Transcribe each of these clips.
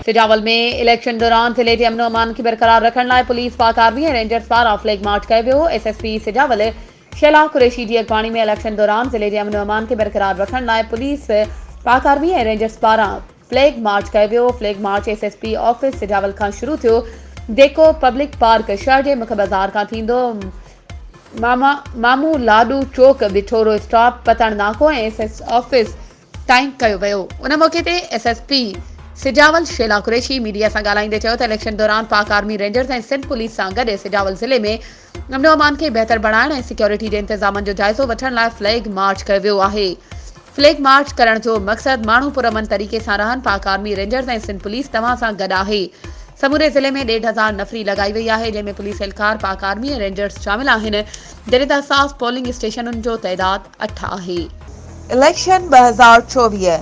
सिजावल में इलेक्शन दौरान ज़िले जे अमन अमान खे बरक़रार रखण लाइ पुलिस पाक आर्मी ऐं रेंजर्स पारां फ्लैग मार्च कयो वियो। एसएसपी सिजावल शैला कुरैशी जी अॻवानी में इलेक्शन दौरान ज़िले जे अमन अमान खे बरक़रार रखण लाइ पुलिस पाक आर्मी ऐं रेंजर्स पारां फ्लैग मार्च कयो वियो। Flag march SSP office Sujawal खां शुरू थियो, जेको पब्लिक पार्क शहर जे मुख्य बाज़ार खां थींदो मामू लाडू चौक, बिठोरो स्टॉप, पतण नाको ऐं एसएस ऑफिस ताईं कयो वियो। उन मौक़े ते एसएसपी सिजावल शैला कुरैशी मीडिया सां ॻाल्हाईंदे चयो त इलेक्शन दौरान पाक आर्मी, रेंजर्स ऐं सिंध पुलिस सां गॾु सिजावल ज़िले में अमन अमान खे बहितर बणाइण ऐं सिक्योरिटी जे इंतज़ामनि जो जाइज़ो वठण लाइ फ्लैग मार्च कयो वियो आहे। फ्लैग मार्च करण जो मक़सदु माण्हू पुरअमन तरीक़े सां रहनि। पाक आर्मी, रेंजर्स ऐं सिंध पुलिस तव्हां सां गॾु आहे। समूरे ज़िले में 1,500 नफ़री लॻाई वई आहे, जंहिंमें पुलिस एहलकार, पाक आर्मी ऐं रेंजर्स शामिल आहिनि, जॾहिं त असास पोलिंग स्टेशनुनि जो तइदादु 8 आहे। इलेक्शन 2024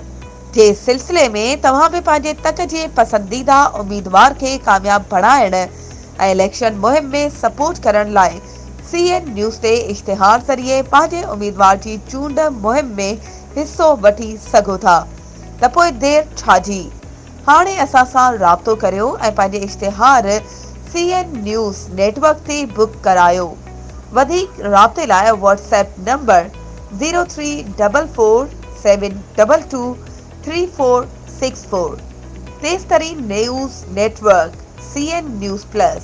जे सिलसिले में तव्हां बि पंहिंजे तक जे पसंदीदा उम्मीदवार खे कामयाब बणाइण ऐं इलेक्शन मुहिम में सपोर्ट करण लाइ CN न्यूज़ ते इश्तिहार ज़रिए पंहिंजे उम्मीदवार जी चूंड मुहिम में हिस्सो वठी सघो था, त पोइ देर छाजी। हाणे असां सां राब्तो करियो ऐं पंहिंजे इश्तिहार CN न्यूज़ नेटवर्क ते बुक करायो। वधीक राब्ते लाइ व्हाट्सएप नंबर 03447223464। तेज़ तरीन news network CN news plus.